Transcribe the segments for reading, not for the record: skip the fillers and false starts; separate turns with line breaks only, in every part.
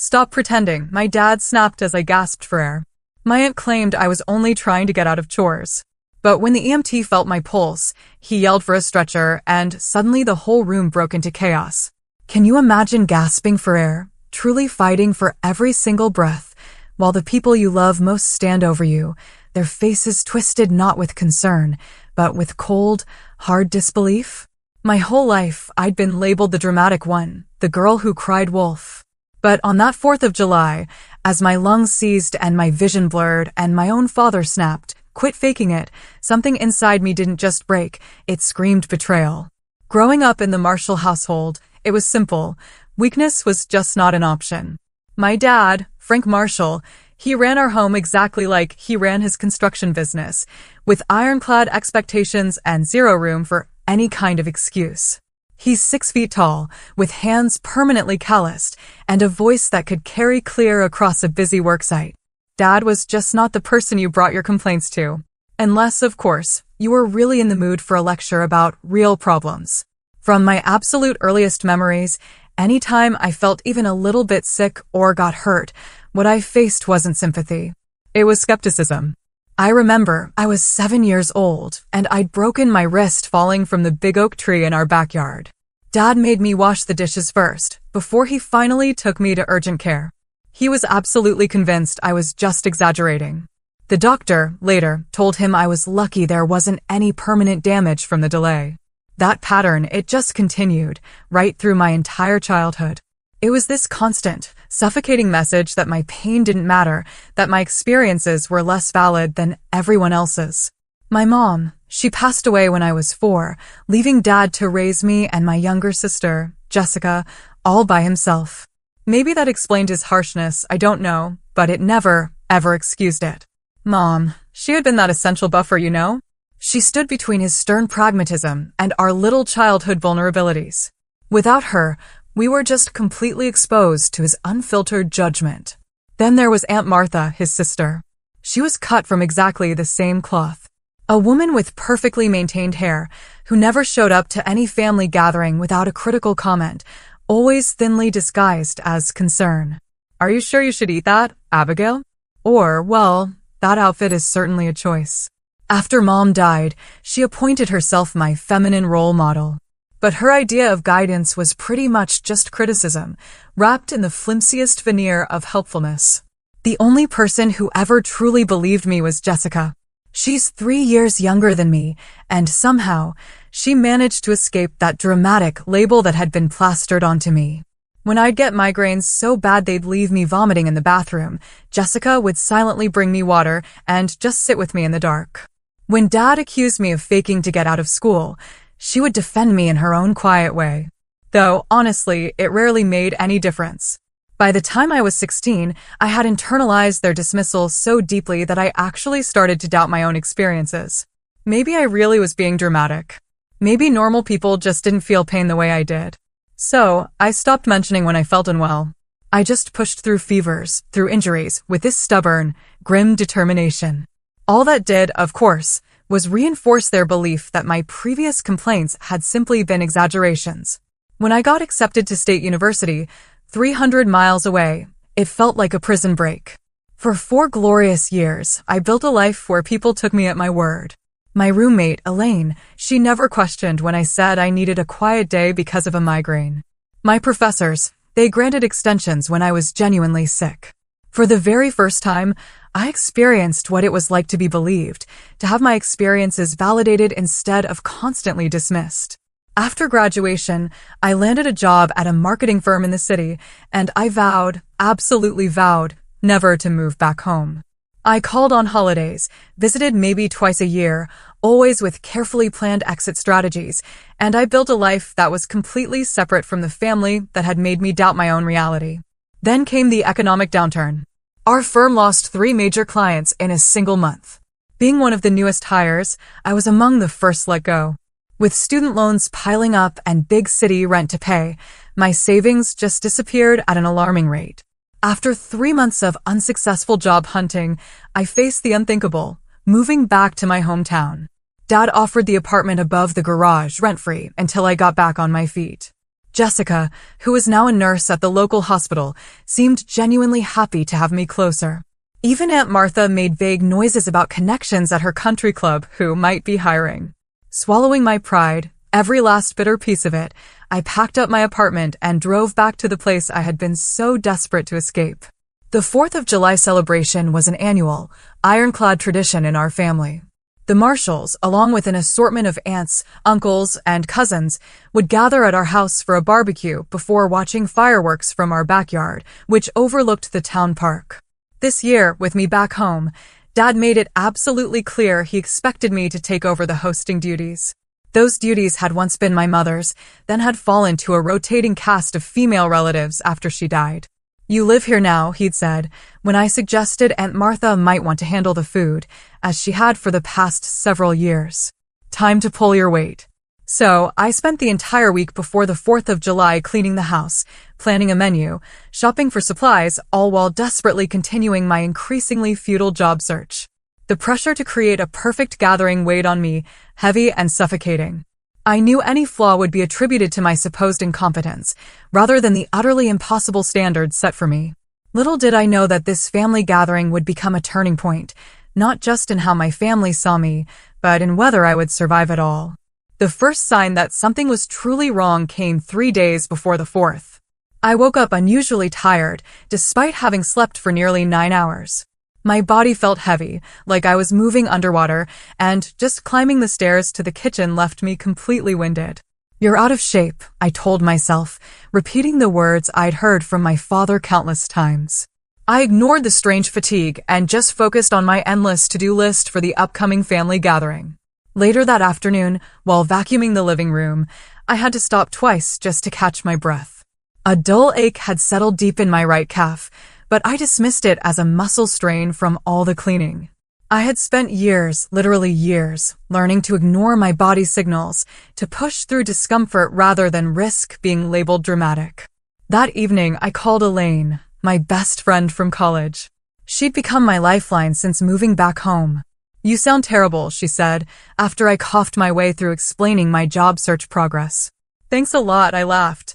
Stop pretending, my dad snapped as I gasped for air. My aunt claimed I was only trying to get out of chores. But when the EMT felt my pulse, he yelled for a stretcher, and suddenly the whole room broke into chaos. Can you imagine gasping for air, truly fighting for every single breath, while the people you love most stand over you, their faces twisted not with concern, but with cold, hard disbelief? My whole life, I'd been labeled the dramatic one, the girl who cried wolf. But on that 4th of July, as my lungs seized and my vision blurred and my own father snapped, "Quit faking it," something inside me didn't just break, it screamed betrayal. Growing up in the Marshall household, it was simple. Weakness was just not an option. My dad, Frank Marshall, he ran our home exactly like he ran his construction business, with ironclad expectations and zero room for any kind of excuse. He's 6 feet tall, with hands permanently calloused, and a voice that could carry clear across a busy worksite. Dad was just not the person you brought your complaints to. Unless, of course, you were really in the mood for a lecture about real problems. From my absolute earliest memories, anytime I felt even a little bit sick or got hurt, what I faced wasn't sympathy. It was skepticism. I remember I was 7 years old, and I'd broken my wrist falling from the big oak tree in our backyard. Dad made me wash the dishes first, before he finally took me to urgent care. He was absolutely convinced I was just exaggerating. The doctor, later, told him I was lucky there wasn't any permanent damage from the delay. That pattern, it just continued, right through my entire childhood. It was this constant, suffocating message that my pain didn't matter, that my experiences were less valid than everyone else's. My mom, she passed away when I was 4, leaving Dad to raise me and my younger sister, Jessica, all by himself. Maybe that explained his harshness, I don't know, but it never, ever excused it. Mom, she had been that essential buffer, you know? She stood between his stern pragmatism and our little childhood vulnerabilities. Without her, we were just completely exposed to his unfiltered judgment. Then there was Aunt Martha, his sister. She was cut from exactly the same cloth. A woman with perfectly maintained hair, who never showed up to any family gathering without a critical comment, always thinly disguised as concern. "Are you sure you should eat that, Abigail?" Or, "Well, that outfit is certainly a choice." After Mom died, she appointed herself my feminine role model. But her idea of guidance was pretty much just criticism, wrapped in the flimsiest veneer of helpfulness. The only person who ever truly believed me was Jessica. She's 3 years younger than me, and somehow, she managed to escape that dramatic label that had been plastered onto me. When I'd get migraines so bad they'd leave me vomiting in the bathroom, Jessica would silently bring me water and just sit with me in the dark. When Dad accused me of faking to get out of school, she would defend me in her own quiet way. Though, honestly, it rarely made any difference. By the time I was 16, I had internalized their dismissal so deeply that I actually started to doubt my own experiences. Maybe I really was being dramatic. Maybe normal people just didn't feel pain the way I did. So, I stopped mentioning when I felt unwell. I just pushed through fevers, through injuries, with this stubborn, grim determination. All that did, of course, was reinforce their belief that my previous complaints had simply been exaggerations. When I got accepted to State University, 300 miles away, it felt like a prison break. For 4 glorious years, I built a life where people took me at my word. My roommate, Elaine, she never questioned when I said I needed a quiet day because of a migraine. My professors, they granted extensions when I was genuinely sick. For the very first time, I experienced what it was like to be believed, to have my experiences validated instead of constantly dismissed. After graduation, I landed a job at a marketing firm in the city, and I vowed, absolutely vowed, never to move back home. I called on holidays, visited maybe twice a year, always with carefully planned exit strategies, and I built a life that was completely separate from the family that had made me doubt my own reality. Then came the economic downturn. Our firm lost 3 major clients in a single month. Being one of the newest hires, I was among the first let go. With student loans piling up and big city rent to pay, my savings just disappeared at an alarming rate. After 3 months of unsuccessful job hunting, I faced the unthinkable, moving back to my hometown. Dad offered the apartment above the garage rent-free until I got back on my feet. Jessica, who was now a nurse at the local hospital, seemed genuinely happy to have me closer. Even Aunt Martha made vague noises about connections at her country club who might be hiring. Swallowing my pride, every last bitter piece of it, I packed up my apartment and drove back to the place I had been so desperate to escape. The 4th of July celebration was an annual, ironclad tradition in our family. The Marshalls, along with an assortment of aunts, uncles, and cousins, would gather at our house for a barbecue before watching fireworks from our backyard, which overlooked the town park. This year, with me back home, Dad made it absolutely clear he expected me to take over the hosting duties. Those duties had once been my mother's, then had fallen to a rotating cast of female relatives after she died. "You live here now," he'd said, when I suggested Aunt Martha might want to handle the food, as she had for the past several years. "Time to pull your weight." So, I spent the entire week before the 4th of July cleaning the house, planning a menu, shopping for supplies, all while desperately continuing my increasingly futile job search. The pressure to create a perfect gathering weighed on me, heavy and suffocating. I knew any flaw would be attributed to my supposed incompetence, rather than the utterly impossible standards set for me. Little did I know that this family gathering would become a turning point, not just in how my family saw me, but in whether I would survive it all. The first sign that something was truly wrong came 3 days before the 4th. I woke up unusually tired, despite having slept for nearly 9 hours. My body felt heavy, like I was moving underwater, and just climbing the stairs to the kitchen left me completely winded. "You're out of shape," I told myself, repeating the words I'd heard from my father countless times. I ignored the strange fatigue and just focused on my endless to-do list for the upcoming family gathering. Later that afternoon, while vacuuming the living room, I had to stop twice just to catch my breath. A dull ache had settled deep in my right calf, but I dismissed it as a muscle strain from all the cleaning. I had spent years, literally years, learning to ignore my body's signals, to push through discomfort rather than risk being labeled dramatic. That evening, I called Elaine, my best friend from college. She'd become my lifeline since moving back home. "You sound terrible," she said, after I coughed my way through explaining my job search progress. "Thanks a lot," I laughed.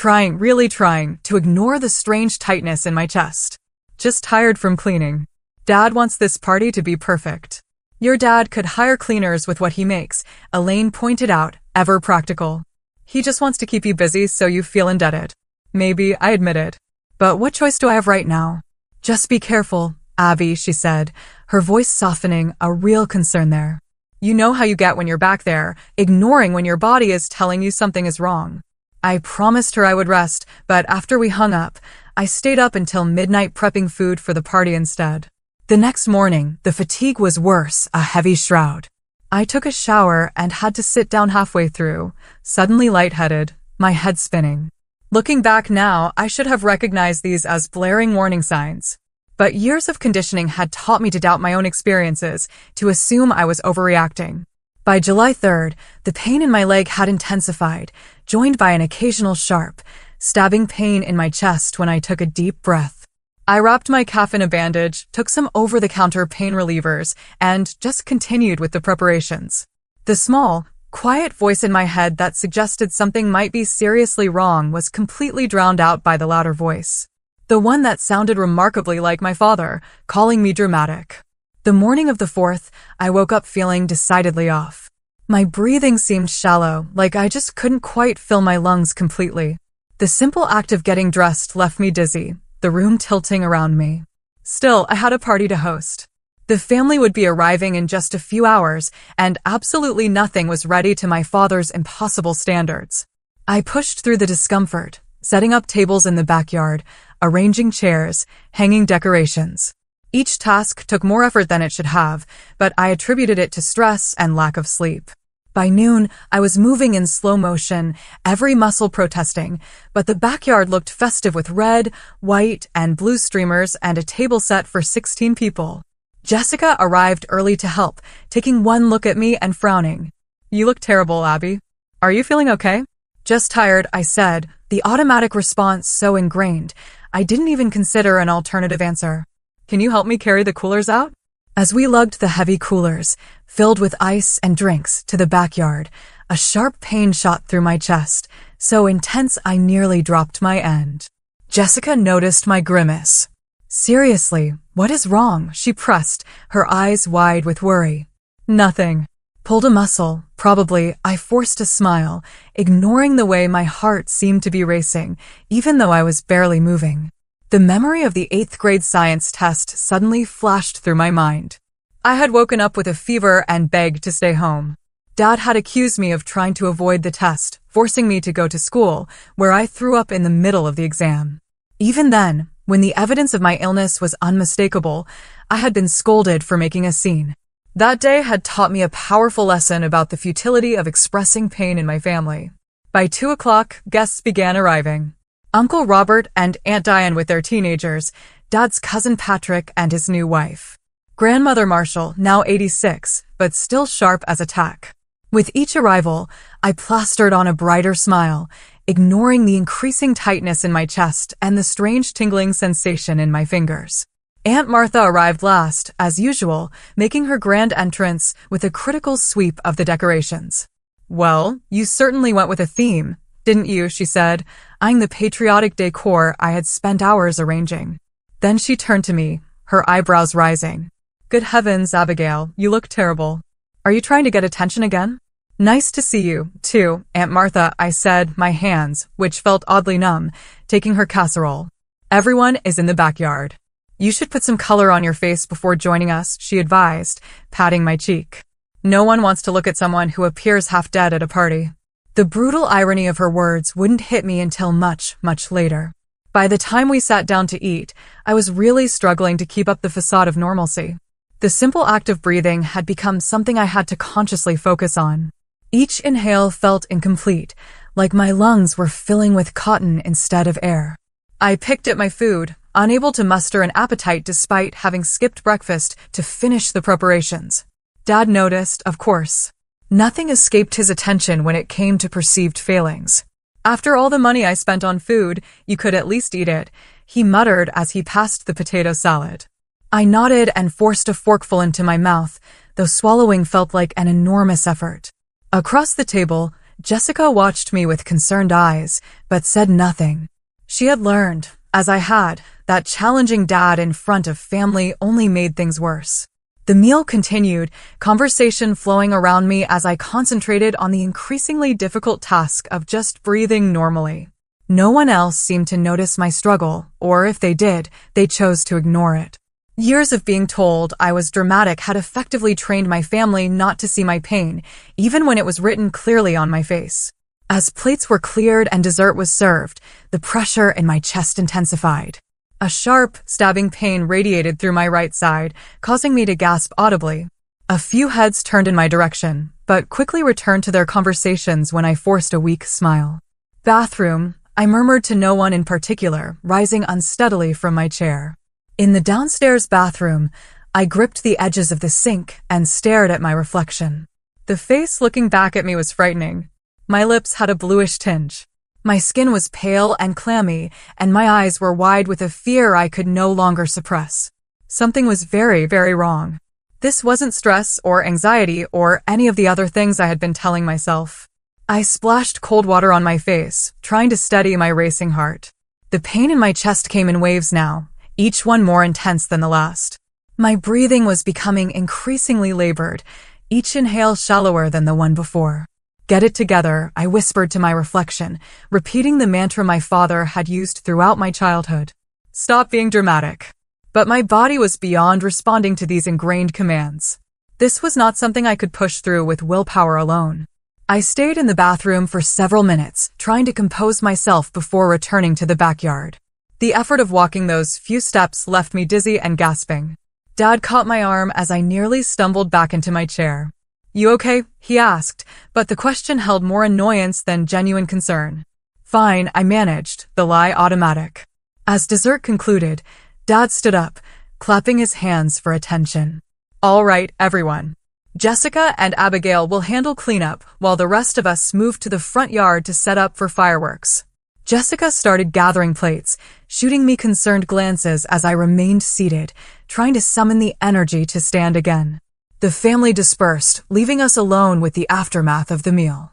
Really trying, to ignore the strange tightness in my chest. "Just tired from cleaning. Dad wants this party to be perfect." "Your dad could hire cleaners with what he makes," Elaine pointed out, ever practical. "He just wants to keep you busy so you feel indebted." "Maybe," I admitted. "But what choice do I have right now?" "Just be careful, Abby," she said, her voice softening, a real concern there. "You know how you get when you're back there, ignoring when your body is telling you something is wrong." I promised her I would rest, but after we hung up, I stayed up until midnight prepping food for the party instead. The next morning, the fatigue was worse, a heavy shroud. I took a shower and had to sit down halfway through, suddenly lightheaded, my head spinning. Looking back now, I should have recognized these as blaring warning signs. But years of conditioning had taught me to doubt my own experiences, to assume I was overreacting. By July 3rd, the pain in my leg had intensified, joined by an occasional sharp, stabbing pain in my chest when I took a deep breath. I wrapped my calf in a bandage, took some over-the-counter pain relievers, and just continued with the preparations. The small, quiet voice in my head that suggested something might be seriously wrong was completely drowned out by the louder voice. The one that sounded remarkably like my father, calling me dramatic. The morning of the 4th, I woke up feeling decidedly off. My breathing seemed shallow, like I just couldn't quite fill my lungs completely. The simple act of getting dressed left me dizzy, the room tilting around me. Still, I had a party to host. The family would be arriving in just a few hours, and absolutely nothing was ready to my father's impossible standards. I pushed through the discomfort, setting up tables in the backyard, arranging chairs, hanging decorations. Each task took more effort than it should have, but I attributed it to stress and lack of sleep. By noon, I was moving in slow motion, every muscle protesting, but the backyard looked festive with red, white, and blue streamers and a table set for 16 people. Jessica arrived early to help, taking one look at me and frowning. "You look terrible, Abby. Are you feeling okay?" "Just tired," I said, the automatic response so ingrained, I didn't even consider an alternative answer. "Can you help me carry the coolers out?" As we lugged the heavy coolers, filled with ice and drinks, to the backyard, a sharp pain shot through my chest, so intense I nearly dropped my end. Jessica noticed my grimace. Seriously, what is wrong? She pressed, her eyes wide with worry. Nothing. Pulled a muscle, probably. I forced a smile, ignoring the way my heart seemed to be racing, even though I was barely moving. The memory of the 8th grade science test suddenly flashed through my mind. I had woken up with a fever and begged to stay home. Dad had accused me of trying to avoid the test, forcing me to go to school, where I threw up in the middle of the exam. Even then, when the evidence of my illness was unmistakable, I had been scolded for making a scene. That day had taught me a powerful lesson about the futility of expressing pain in my family. By 2 o'clock, guests began arriving. Uncle Robert and Aunt Diane with their teenagers, Dad's cousin Patrick and his new wife. Grandmother Marshall, now 86, but still sharp as a tack. With each arrival, I plastered on a brighter smile, ignoring the increasing tightness in my chest and the strange tingling sensation in my fingers. Aunt Martha arrived last, as usual, making her grand entrance with a critical sweep of the decorations. "Well, you certainly went with a theme, didn't you?" she said, eyeing the patriotic decor I had spent hours arranging. Then she turned to me, her eyebrows rising. "Good heavens, Abigail, you look terrible. Are you trying to get attention again?" "Nice to see you, too, Aunt Martha," I said, my hands, which felt oddly numb, taking her casserole. "Everyone is in the backyard. You should put some color on your face before joining us," she advised, patting my cheek. "No one wants to look at someone who appears half dead at a party." The brutal irony of her words wouldn't hit me until much, much later. By the time we sat down to eat, I was really struggling to keep up the facade of normalcy. The simple act of breathing had become something I had to consciously focus on. Each inhale felt incomplete, like my lungs were filling with cotton instead of air. I picked at my food, unable to muster an appetite despite having skipped breakfast to finish the preparations. Dad noticed, of course. Nothing escaped his attention when it came to perceived failings. "After all the money I spent on food, you could at least eat it," he muttered as he passed the potato salad. I nodded and forced a forkful into my mouth, though swallowing felt like an enormous effort. Across the table, Jessica watched me with concerned eyes, but said nothing. She had learned, as I had, that challenging Dad in front of family only made things worse. The meal continued, conversation flowing around me as I concentrated on the increasingly difficult task of just breathing normally. No one else seemed to notice my struggle, or if they did, they chose to ignore it. Years of being told I was dramatic had effectively trained my family not to see my pain, even when it was written clearly on my face. As plates were cleared and dessert was served, the pressure in my chest intensified. A sharp, stabbing pain radiated through my right side, causing me to gasp audibly. A few heads turned in my direction, but quickly returned to their conversations when I forced a weak smile. "Bathroom," I murmured to no one in particular, rising unsteadily from my chair. In the downstairs bathroom, I gripped the edges of the sink and stared at my reflection. The face looking back at me was frightening. My lips had a bluish tinge. My skin was pale and clammy, and my eyes were wide with a fear I could no longer suppress. Something was very, very wrong. This wasn't stress or anxiety or any of the other things I had been telling myself. I splashed cold water on my face, trying to steady my racing heart. The pain in my chest came in waves now, each one more intense than the last. My breathing was becoming increasingly labored, each inhale shallower than the one before. "Get it together," I whispered to my reflection, repeating the mantra my father had used throughout my childhood. "Stop being dramatic." But my body was beyond responding to these ingrained commands. This was not something I could push through with willpower alone. I stayed in the bathroom for several minutes, trying to compose myself before returning to the backyard. The effort of walking those few steps left me dizzy and gasping. Dad caught my arm as I nearly stumbled back into my chair. "You okay?" he asked, but the question held more annoyance than genuine concern. "Fine," I managed, the lie automatic. As dessert concluded, Dad stood up, clapping his hands for attention. "All right, everyone. Jessica and Abigail will handle cleanup while the rest of us move to the front yard to set up for fireworks." Jessica started gathering plates, shooting me concerned glances as I remained seated, trying to summon the energy to stand again. The family dispersed, leaving us alone with the aftermath of the meal.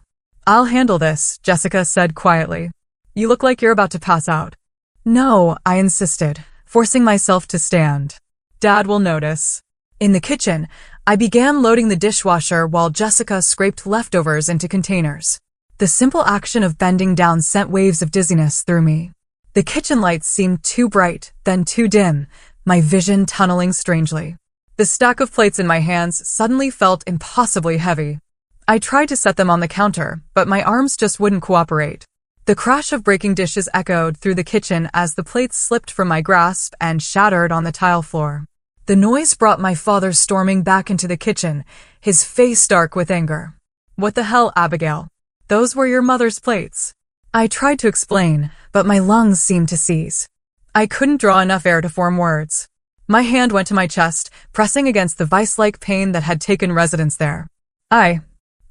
I'll handle this, Jessica said quietly. You look like you're about to pass out. No, I insisted, forcing myself to stand. Dad will notice. In the kitchen, I began loading the dishwasher while Jessica scraped leftovers into containers. The simple action of bending down sent waves of dizziness through me. The kitchen lights seemed too bright, then too dim, my vision tunneling strangely. The stack of plates in my hands suddenly felt impossibly heavy. I tried to set them on the counter, but my arms just wouldn't cooperate. The crash of breaking dishes echoed through the kitchen as the plates slipped from my grasp and shattered on the tile floor. The noise brought my father storming back into the kitchen, his face dark with anger. What the hell, Abigail? Those were your mother's plates. I tried to explain, but my lungs seemed to seize. I couldn't draw enough air to form words. My hand went to my chest, pressing against the vice-like pain that had taken residence there.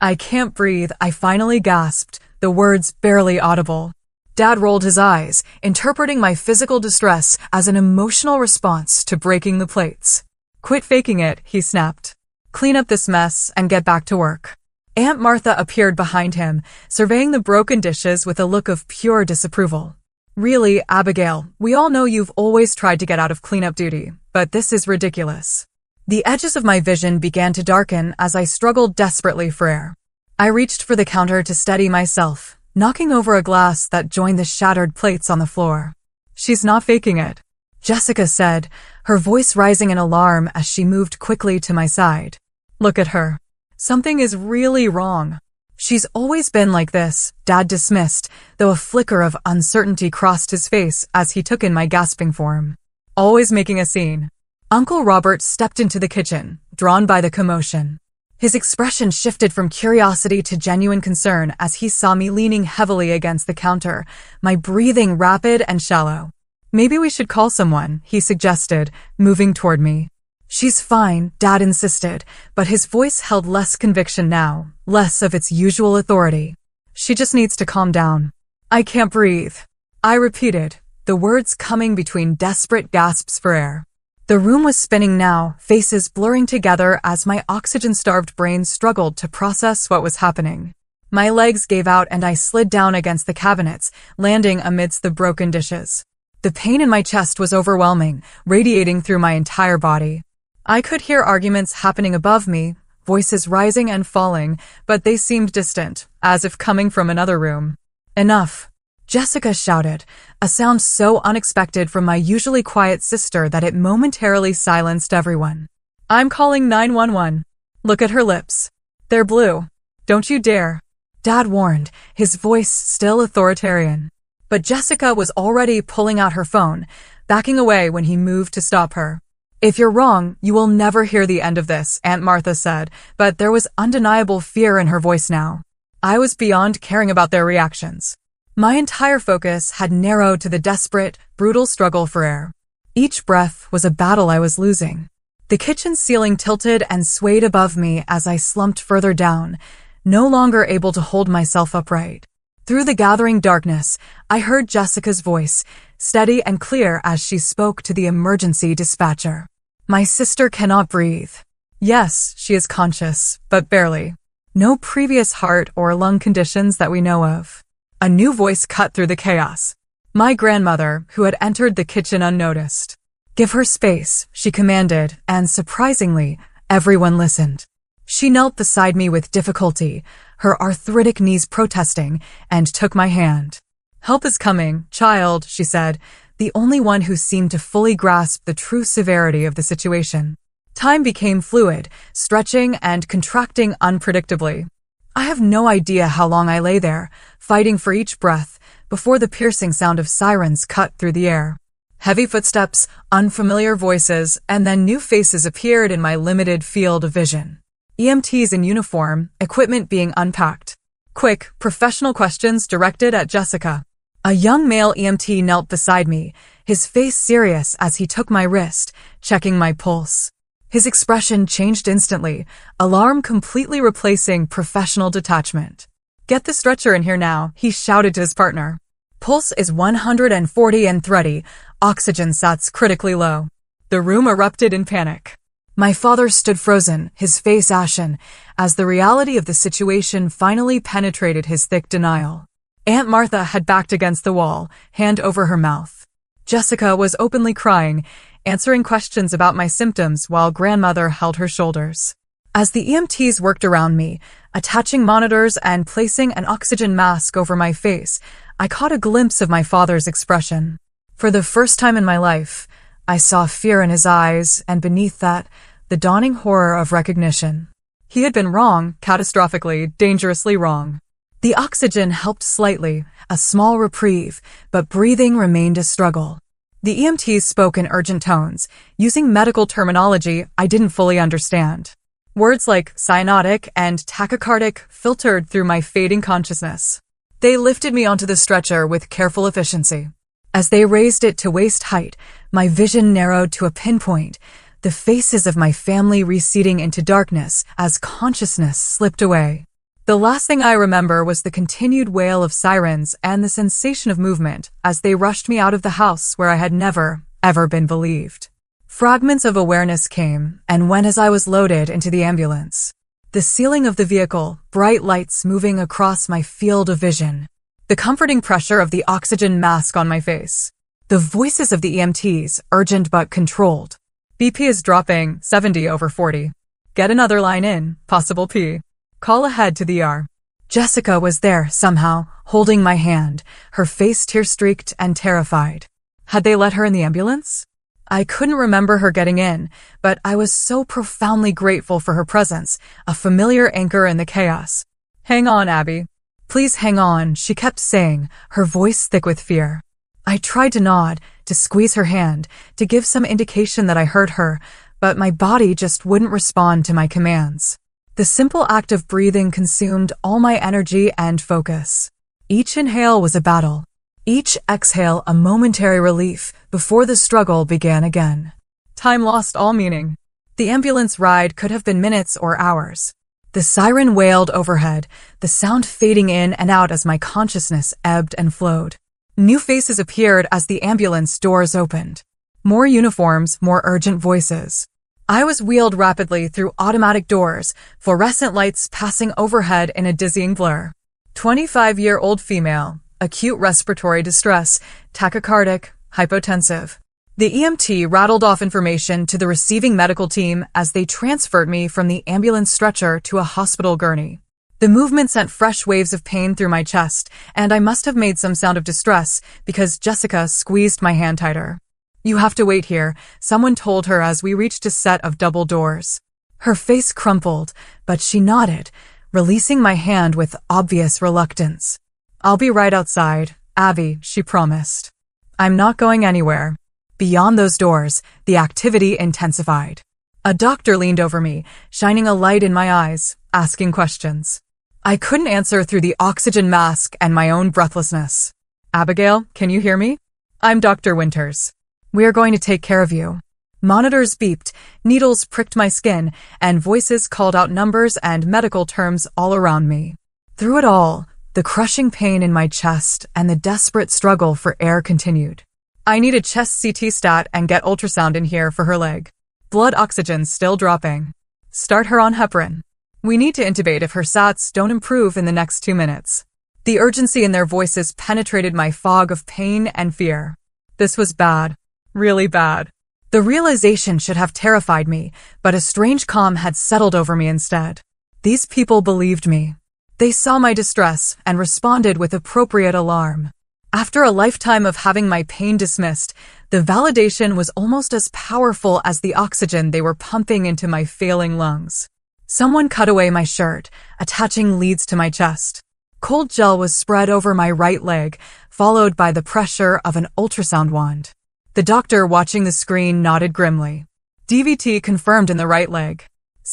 I can't breathe, I finally gasped, the words barely audible. Dad rolled his eyes, interpreting my physical distress as an emotional response to breaking the plates. Quit faking it, he snapped. Clean up this mess and get back to work. Aunt Martha appeared behind him, surveying the broken dishes with a look of pure disapproval. Really, Abigail, we all know you've always tried to get out of cleanup duty, but this is ridiculous. The edges of my vision began to darken as I struggled desperately for air. I reached for the counter to steady myself, knocking over a glass that joined the shattered plates on the floor. She's not faking it, Jessica said, her voice rising in alarm as she moved quickly to my side. Look at her. Something is really wrong. She's always been like this, Dad dismissed, though a flicker of uncertainty crossed his face as he took in my gasping form. Always making a scene. Uncle Robert stepped into the kitchen, drawn by the commotion. His expression shifted from curiosity to genuine concern as he saw me leaning heavily against the counter, my breathing rapid and shallow. Maybe we should call someone, he suggested, moving toward me. She's fine, Dad insisted, but his voice held less conviction now, less of its usual authority. She just needs to calm down. I can't breathe, I repeated, the words coming between desperate gasps for air. The room was spinning now, faces blurring together as my oxygen-starved brain struggled to process what was happening. My legs gave out and I slid down against the cabinets, landing amidst the broken dishes. The pain in my chest was overwhelming, radiating through my entire body. I could hear arguments happening above me, voices rising and falling, but they seemed distant, as if coming from another room. Enough, Jessica shouted, a sound so unexpected from my usually quiet sister that it momentarily silenced everyone. I'm calling 911. Look at her lips. They're blue. Don't you dare. Dad warned, his voice still authoritarian. But Jessica was already pulling out her phone, backing away when he moved to stop her. If you're wrong, you will never hear the end of this, Aunt Martha said, but there was undeniable fear in her voice now. I was beyond caring about their reactions. My entire focus had narrowed to the desperate, brutal struggle for air. Each breath was a battle I was losing. The kitchen ceiling tilted and swayed above me as I slumped further down, no longer able to hold myself upright. Through the gathering darkness, I heard Jessica's voice, steady and clear as she spoke to the emergency dispatcher. My sister cannot breathe. Yes, she is conscious, but barely. No previous heart or lung conditions that we know of. A new voice cut through the chaos. My grandmother, who had entered the kitchen unnoticed. Give her space, she commanded, and surprisingly, everyone listened. She knelt beside me with difficulty, her arthritic knees protesting, and took my hand. Help is coming, child, she said, the only one who seemed to fully grasp the true severity of the situation. Time became fluid, stretching and contracting unpredictably. I have no idea how long I lay there, fighting for each breath, before the piercing sound of sirens cut through the air. Heavy footsteps, unfamiliar voices, and then new faces appeared in my limited field of vision. EMTs in uniform, equipment being unpacked. Quick, professional questions directed at Jessica. A young male EMT knelt beside me, his face serious as he took my wrist, checking my pulse. His expression changed instantly, alarm completely replacing professional detachment. Get the stretcher in here now, he shouted to his partner. Pulse is 140 and thready, oxygen sats critically low. The room erupted in panic. My father stood frozen, his face ashen, as the reality of the situation finally penetrated his thick denial. Aunt Martha had backed against the wall, hand over her mouth. Jessica was openly crying, answering questions about my symptoms while grandmother held her shoulders. As the EMTs worked around me, attaching monitors and placing an oxygen mask over my face, I caught a glimpse of my father's expression. For the first time in my life, I saw fear in his eyes, and beneath that, the dawning horror of recognition. He had been wrong, catastrophically, dangerously wrong. The oxygen helped slightly, a small reprieve, but breathing remained a struggle. The EMTs spoke in urgent tones, using medical terminology I didn't fully understand. Words like cyanotic and tachycardic filtered through my fading consciousness. They lifted me onto the stretcher with careful efficiency. As they raised it to waist height, my vision narrowed to a pinpoint, the faces of my family receding into darkness as consciousness slipped away. The last thing I remember was the continued wail of sirens and the sensation of movement as they rushed me out of the house where I had never, ever been believed. Fragments of awareness came and went as I was loaded into the ambulance. The ceiling of the vehicle, bright lights moving across my field of vision. The comforting pressure of the oxygen mask on my face. The voices of the EMTs, urgent but controlled. BP is dropping, 70/40. Get another line in, possible P. Call ahead to the ER. Jessica was there, somehow, holding my hand, her face tear-streaked and terrified. Had they let her in the ambulance? I couldn't remember her getting in, but I was so profoundly grateful for her presence, a familiar anchor in the chaos. Hang on, Abby. Please hang on, she kept saying, her voice thick with fear. I tried to nod, to squeeze her hand, to give some indication that I heard her, but my body just wouldn't respond to my commands. The simple act of breathing consumed all my energy and focus. Each inhale was a battle. Each exhale a momentary relief before the struggle began again. Time lost all meaning. The ambulance ride could have been minutes or hours. The siren wailed overhead, the sound fading in and out as my consciousness ebbed and flowed. New faces appeared as the ambulance doors opened. More uniforms, more urgent voices. I was wheeled rapidly through automatic doors, fluorescent lights passing overhead in a dizzying blur. 25-year-old female, acute respiratory distress, tachycardic, hypotensive. The EMT rattled off information to the receiving medical team as they transferred me from the ambulance stretcher to a hospital gurney. The movement sent fresh waves of pain through my chest, and I must have made some sound of distress because Jessica squeezed my hand tighter. You have to wait here, someone told her as we reached a set of double doors. Her face crumpled, but she nodded, releasing my hand with obvious reluctance. I'll be right outside, Abby, she promised. I'm not going anywhere. Beyond those doors, the activity intensified. A doctor leaned over me, shining a light in my eyes, asking questions. I couldn't answer through the oxygen mask and my own breathlessness. Abigail, can you hear me? I'm Dr. Winters. We're going to take care of you. Monitors beeped, needles pricked my skin, and voices called out numbers and medical terms all around me. Through it all, the crushing pain in my chest and the desperate struggle for air continued. I need a chest CT stat and get ultrasound in here for her leg. Blood oxygen still dropping. Start her on heparin. We need to intubate if her SATs don't improve in the next 2 minutes. The urgency in their voices penetrated my fog of pain and fear. This was bad. Really bad. The realization should have terrified me, but a strange calm had settled over me instead. These people believed me. They saw my distress and responded with appropriate alarm. After a lifetime of having my pain dismissed, the validation was almost as powerful as the oxygen they were pumping into my failing lungs. Someone cut away my shirt, attaching leads to my chest. Cold gel was spread over my right leg, followed by the pressure of an ultrasound wand. The doctor watching the screen nodded grimly. DVT confirmed in the right leg.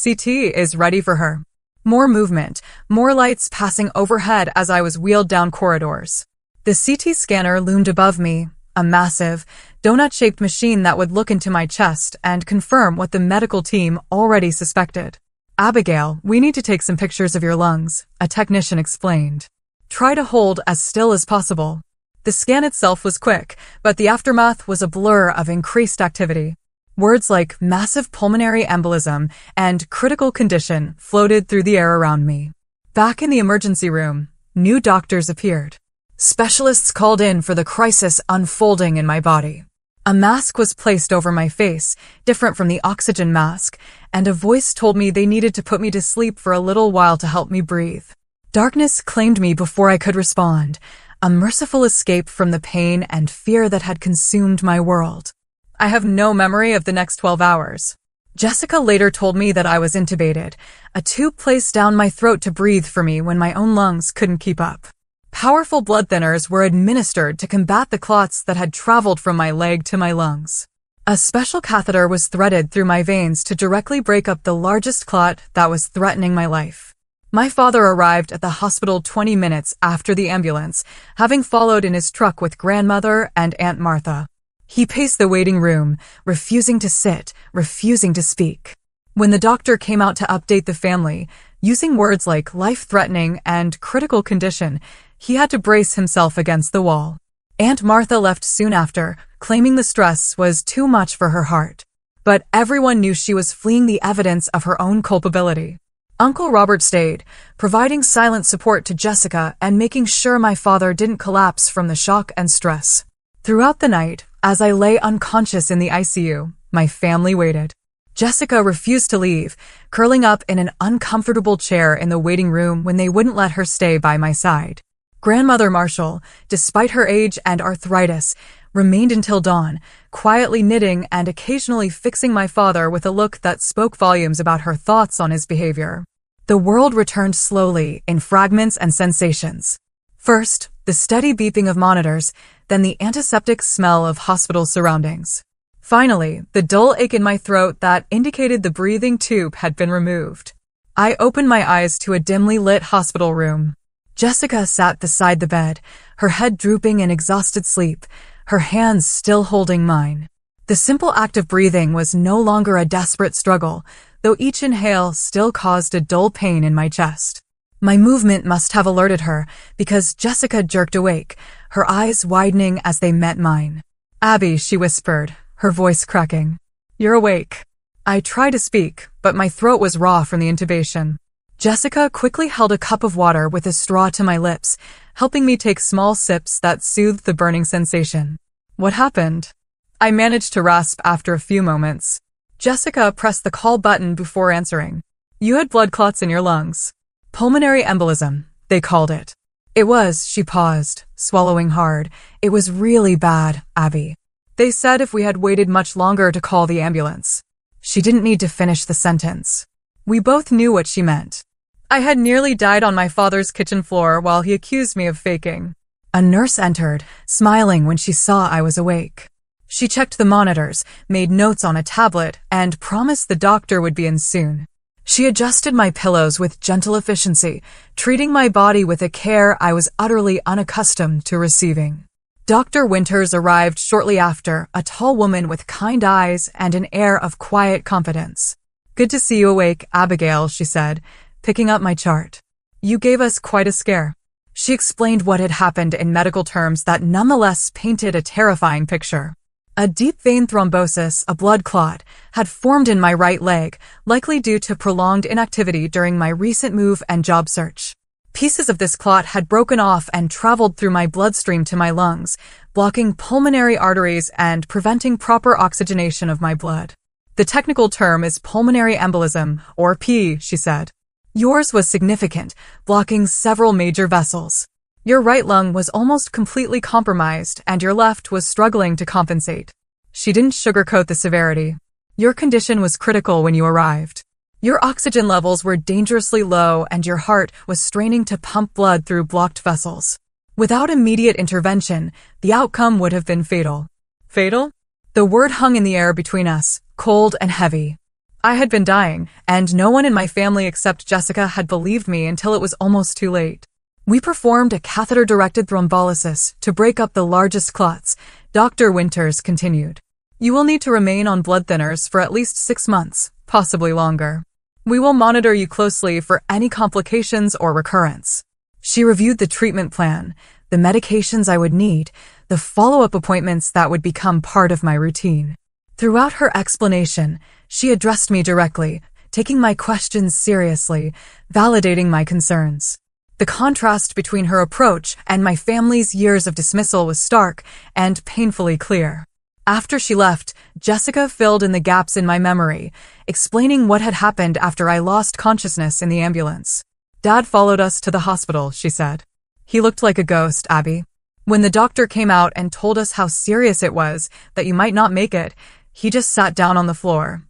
CT is ready for her. More movement, more lights passing overhead as I was wheeled down corridors. The CT scanner loomed above me, a massive, donut-shaped machine that would look into my chest and confirm what the medical team already suspected. Abigail, we need to take some pictures of your lungs, a technician explained. Try to hold as still as possible. The scan itself was quick, but the aftermath was a blur of increased activity. Words like massive pulmonary embolism and critical condition floated through the air around me. Back in the emergency room, new doctors appeared. Specialists called in for the crisis unfolding in my body. A mask was placed over my face, different from the oxygen mask, and a voice told me they needed to put me to sleep for a little while to help me breathe. Darkness claimed me before I could respond, a merciful escape from the pain and fear that had consumed my world. I have no memory of the next 12 hours. Jessica later told me that I was intubated, a tube placed down my throat to breathe for me when my own lungs couldn't keep up. Powerful blood thinners were administered to combat the clots that had traveled from my leg to my lungs. A special catheter was threaded through my veins to directly break up the largest clot that was threatening my life. My father arrived at the hospital 20 minutes after the ambulance, having followed in his truck with grandmother and Aunt Martha. He paced the waiting room, refusing to sit, refusing to speak. When the doctor came out to update the family, using words like life-threatening and critical condition, he had to brace himself against the wall. Aunt Martha left soon after, claiming the stress was too much for her heart. But everyone knew she was fleeing the evidence of her own culpability. Uncle Robert stayed, providing silent support to Jessica and making sure my father didn't collapse from the shock and stress. Throughout the night, as I lay unconscious in the ICU, my family waited. Jessica refused to leave, curling up in an uncomfortable chair in the waiting room when they wouldn't let her stay by my side. Grandmother Marshall, despite her age and arthritis, remained until dawn, quietly knitting and occasionally fixing my father with a look that spoke volumes about her thoughts on his behavior. The world returned slowly, in fragments and sensations. First, the steady beeping of monitors, then the antiseptic smell of hospital surroundings. Finally, the dull ache in my throat that indicated the breathing tube had been removed. I opened my eyes to a dimly lit hospital room. Jessica sat beside the bed, her head drooping in exhausted sleep, her hands still holding mine. The simple act of breathing was no longer a desperate struggle, though each inhale still caused a dull pain in my chest. My movement must have alerted her, because Jessica jerked awake, her eyes widening as they met mine. "Abby," she whispered, her voice cracking. "You're awake." I tried to speak, but my throat was raw from the intubation. Jessica quickly held a cup of water with a straw to my lips, helping me take small sips that soothed the burning sensation. "What happened?" I managed to rasp after a few moments. Jessica pressed the call button before answering. "You had blood clots in your lungs. Pulmonary embolism, they called it." "It was," she paused, swallowing hard. "It was really bad, Abby. They said if we had waited much longer to call the ambulance." She didn't need to finish the sentence. We both knew what she meant. I had nearly died on my father's kitchen floor while he accused me of faking. A nurse entered, smiling when she saw I was awake. She checked the monitors, made notes on a tablet, and promised the doctor would be in soon. She adjusted my pillows with gentle efficiency, treating my body with a care I was utterly unaccustomed to receiving. Dr. Winters arrived shortly after, a tall woman with kind eyes and an air of quiet confidence. "Good to see you awake, Abigail," she said, picking up my chart. "You gave us quite a scare." She explained what had happened in medical terms that nonetheless painted a terrifying picture. A deep vein thrombosis, a blood clot, had formed in my right leg, likely due to prolonged inactivity during my recent move and job search. Pieces of this clot had broken off and traveled through my bloodstream to my lungs, blocking pulmonary arteries and preventing proper oxygenation of my blood. "The technical term is pulmonary embolism, or P," she said. "Yours was significant, blocking several major vessels. Your right lung was almost completely compromised and your left was struggling to compensate." She didn't sugarcoat the severity. "Your condition was critical when you arrived. Your oxygen levels were dangerously low and your heart was straining to pump blood through blocked vessels. Without immediate intervention, the outcome would have been fatal." Fatal? The word hung in the air between us, cold and heavy. I had been dying, and no one in my family except Jessica had believed me until it was almost too late. "We performed a catheter-directed thrombolysis to break up the largest clots," Dr. Winters continued. "You will need to remain on blood thinners for at least 6 months, possibly longer. We will monitor you closely for any complications or recurrence." She reviewed the treatment plan, the medications I would need, the follow-up appointments that would become part of my routine. Throughout her explanation, she addressed me directly, taking my questions seriously, validating my concerns. The contrast between her approach and my family's years of dismissal was stark and painfully clear. After she left, Jessica filled in the gaps in my memory, explaining what had happened after I lost consciousness in the ambulance. "Dad followed us to the hospital," she said. "He looked like a ghost, Abby. When the doctor came out and told us how serious it was, that you might not make it, he just sat down on the floor,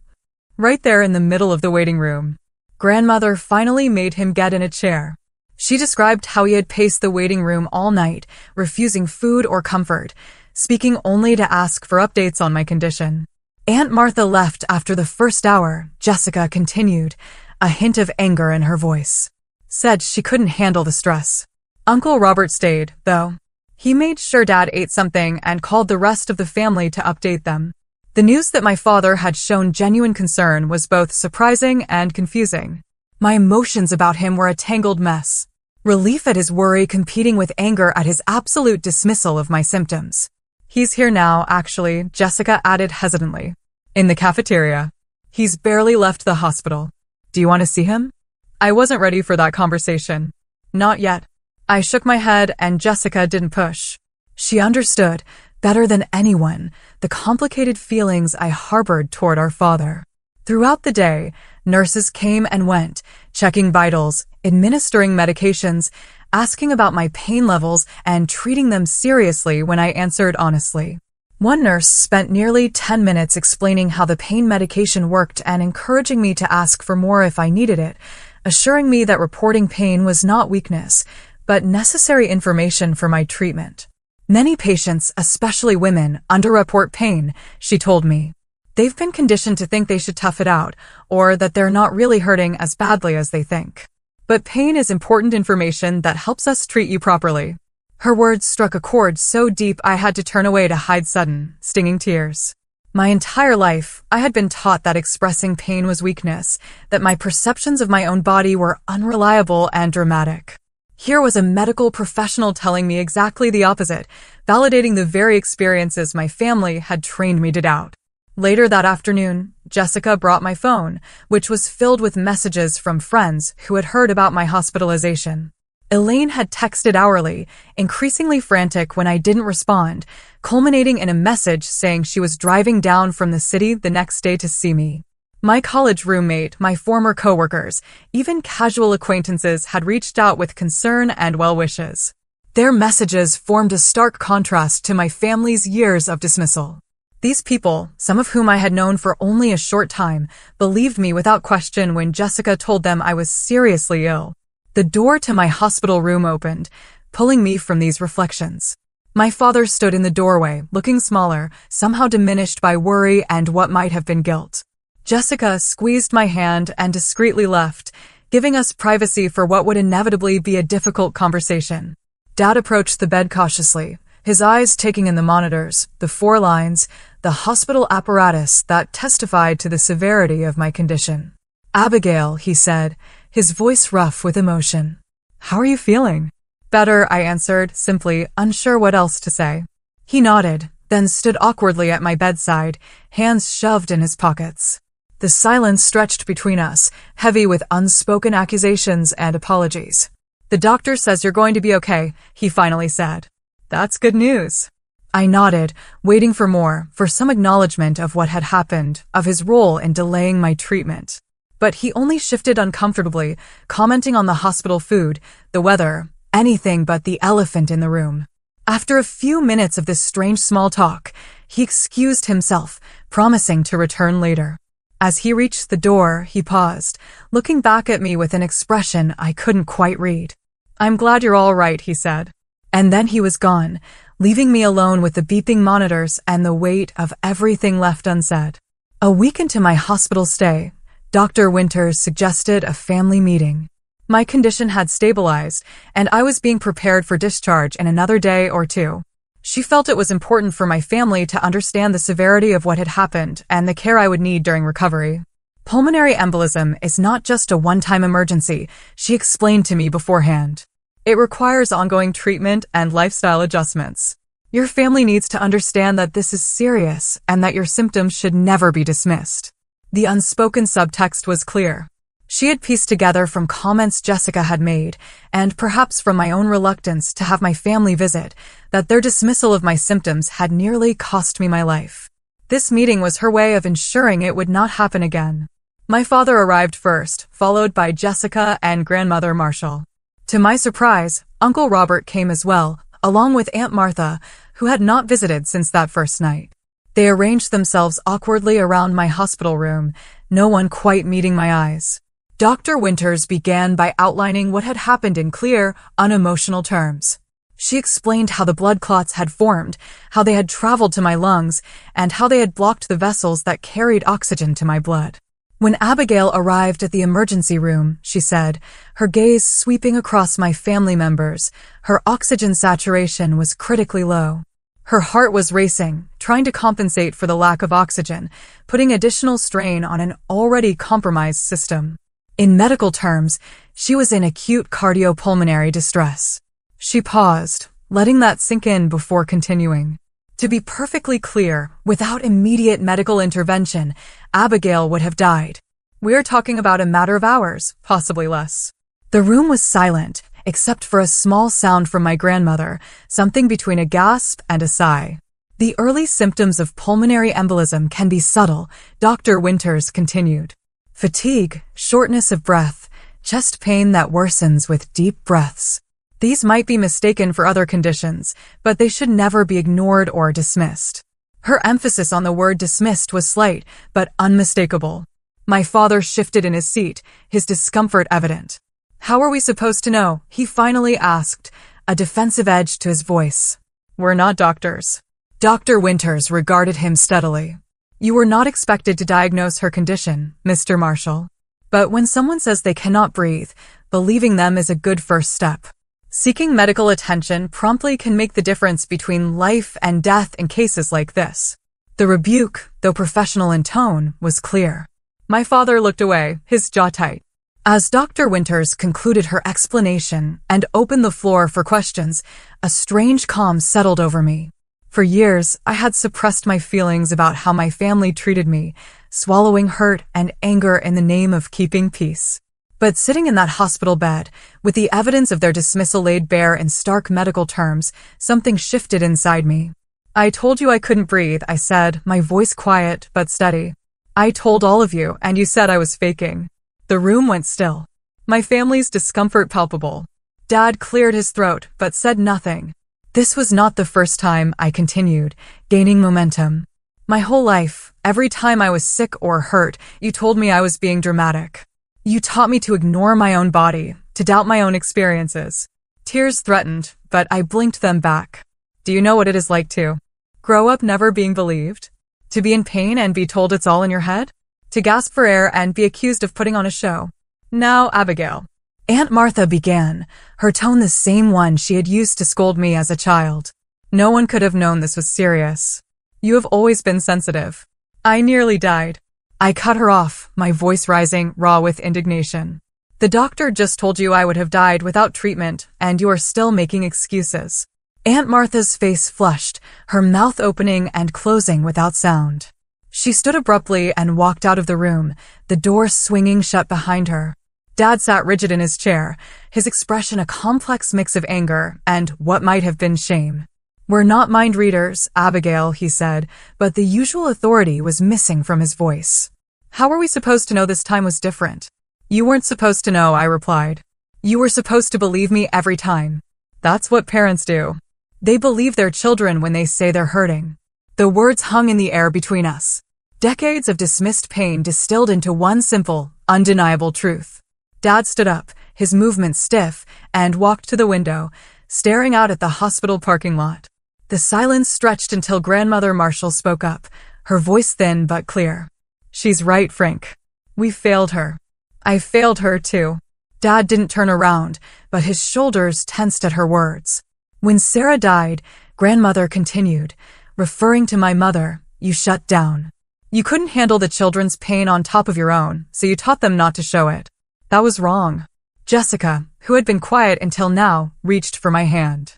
right there in the middle of the waiting room. Grandmother finally made him get in a chair. She described how he had paced the waiting room all night, refusing food or comfort, speaking only to ask for updates on my condition. Aunt Martha left after the first hour," Jessica continued, a hint of anger in her voice. "Said she couldn't handle the stress. Uncle Robert stayed, though. He made sure Dad ate something and called the rest of the family to update them." The news that my father had shown genuine concern was both surprising and confusing. My emotions about him were a tangled mess. Relief at his worry competing with anger at his absolute dismissal of my symptoms. "He's here now, actually," Jessica added hesitantly. "In the cafeteria. He's barely left the hospital. Do you want to see him?" I wasn't ready for that conversation. "Not yet." I shook my head and Jessica didn't push. She understood, better than anyone, the complicated feelings I harbored toward our father. Throughout the day, nurses came and went, checking vitals, administering medications, asking about my pain levels, and treating them seriously when I answered honestly. One nurse spent nearly 10 minutes explaining how the pain medication worked and encouraging me to ask for more if I needed it, assuring me that reporting pain was not weakness, but necessary information for my treatment. "Many patients, especially women, underreport pain," she told me. "They've been conditioned to think they should tough it out, or that they're not really hurting as badly as they think. But pain is important information that helps us treat you properly." Her words struck a chord so deep I had to turn away to hide sudden, stinging tears. My entire life, I had been taught that expressing pain was weakness, that my perceptions of my own body were unreliable and dramatic. Here was a medical professional telling me exactly the opposite, validating the very experiences my family had trained me to doubt. Later that afternoon, Jessica brought my phone, which was filled with messages from friends who had heard about my hospitalization. Elaine had texted hourly, increasingly frantic when I didn't respond, culminating in a message saying she was driving down from the city the next day to see me. My college roommate, my former coworkers, even casual acquaintances had reached out with concern and well wishes. Their messages formed a stark contrast to my family's years of dismissal. These people, some of whom I had known for only a short time, believed me without question when Jessica told them I was seriously ill. The door to my hospital room opened, pulling me from these reflections. My father stood in the doorway, looking smaller, somehow diminished by worry and what might have been guilt. Jessica squeezed my hand and discreetly left, giving us privacy for what would inevitably be a difficult conversation. Dad approached the bed cautiously, his eyes taking in the monitors, the 4 lines, the hospital apparatus that testified to the severity of my condition. "Abigail," he said, his voice rough with emotion. "How are you feeling?" "Better," I answered, simply, unsure what else to say. He nodded, then stood awkwardly at my bedside, hands shoved in his pockets. The silence stretched between us, heavy with unspoken accusations and apologies. "The doctor says you're going to be okay," he finally said. "That's good news." I nodded, waiting for more, for some acknowledgement of what had happened, of his role in delaying my treatment. But he only shifted uncomfortably, commenting on the hospital food, the weather, anything but the elephant in the room. After a few minutes of this strange small talk, he excused himself, promising to return later. As he reached the door, he paused, looking back at me with an expression I couldn't quite read. "I'm glad you're all right," he said. And then he was gone, leaving me alone with the beeping monitors and the weight of everything left unsaid. A week into my hospital stay, Dr. Winters suggested a family meeting. My condition had stabilized, and I was being prepared for discharge in another day or 2. She felt it was important for my family to understand the severity of what had happened and the care I would need during recovery. "Pulmonary embolism is not just a one-time emergency," she explained to me beforehand. "It requires ongoing treatment and lifestyle adjustments. Your family needs to understand that this is serious and that your symptoms should never be dismissed. The unspoken subtext was clear. She had pieced together from comments Jessica had made, and perhaps from my own reluctance to have my family visit, that their dismissal of my symptoms had nearly cost me my life. This meeting was her way of ensuring it would not happen again. My father arrived first, followed by Jessica and grandmother Marshall. To my surprise, Uncle Robert came as well, along with Aunt Martha, who had not visited since that first night. They arranged themselves awkwardly around my hospital room, no one quite meeting my eyes. Dr. Winters began by outlining what had happened in clear, unemotional terms. She explained how the blood clots had formed, how they had traveled to my lungs, and how they had blocked the vessels that carried oxygen to my blood. When Abigail arrived at the emergency room, she said, her gaze sweeping across my family members, her oxygen saturation was critically low. Her heart was racing, trying to compensate for the lack of oxygen, putting additional strain on an already compromised system. In medical terms, she was in acute cardiopulmonary distress. She paused, letting that sink in before continuing. To be perfectly clear, without immediate medical intervention, Abigail would have died. We're talking about a matter of hours, possibly less. The room was silent, except for a small sound from my grandmother, something between a gasp and a sigh. The early symptoms of pulmonary embolism can be subtle, Dr. Winters continued. Fatigue, shortness of breath, chest pain that worsens with deep breaths. These might be mistaken for other conditions, but they should never be ignored or dismissed. Her emphasis on the word dismissed was slight, but unmistakable. My father shifted in his seat, his discomfort evident. How are we supposed to know? He finally asked, a defensive edge to his voice. We're not doctors. Dr. Winters regarded him steadily. You were not expected to diagnose her condition, Mr. Marshall. But when someone says they cannot breathe, believing them is a good first step. Seeking medical attention promptly can make the difference between life and death in cases like this. The rebuke, though professional in tone, was clear. My father looked away, his jaw tight. As Dr. Winters concluded her explanation and opened the floor for questions, a strange calm settled over me. For years, I had suppressed my feelings about how my family treated me, swallowing hurt and anger in the name of keeping peace. But sitting in that hospital bed, with the evidence of their dismissal laid bare in stark medical terms, something shifted inside me. I told you I couldn't breathe, I said, my voice quiet but steady. I told all of you, and you said I was faking. The room went still. My family's discomfort palpable. Dad cleared his throat, but said nothing. This was not the first time, I continued, gaining momentum. My whole life, every time I was sick or hurt, you told me I was being dramatic. You taught me to ignore my own body, to doubt my own experiences. Tears threatened, but I blinked them back. Do you know what it is like to grow up never being believed? To be in pain and be told it's all in your head? To gasp for air and be accused of putting on a show? Now, Abigail. Aunt Martha began, her tone the same one she had used to scold me as a child. No one could have known this was serious. You have always been sensitive. I nearly died. I cut her off, my voice rising, raw with indignation. The doctor just told you I would have died without treatment, and you are still making excuses. Aunt Martha's face flushed, her mouth opening and closing without sound. She stood abruptly and walked out of the room, the door swinging shut behind her. Dad sat rigid in his chair, his expression a complex mix of anger and what might have been shame. We're not mind readers, Abigail, he said, but the usual authority was missing from his voice. How were we supposed to know this time was different? You weren't supposed to know, I replied. You were supposed to believe me every time. That's what parents do. They believe their children when they say they're hurting. The words hung in the air between us. Decades of dismissed pain distilled into one simple, undeniable truth. Dad stood up, his movements stiff, and walked to the window, staring out at the hospital parking lot. The silence stretched until Grandmother Marshall spoke up, her voice thin but clear. She's right, Frank. We failed her. I failed her too. Dad didn't turn around, but his shoulders tensed at her words. When Sarah died, Grandmother continued, referring to my mother, you shut down. You couldn't handle the children's pain on top of your own, so you taught them not to show it. That was wrong. Jessica, who had been quiet until now, reached for my hand.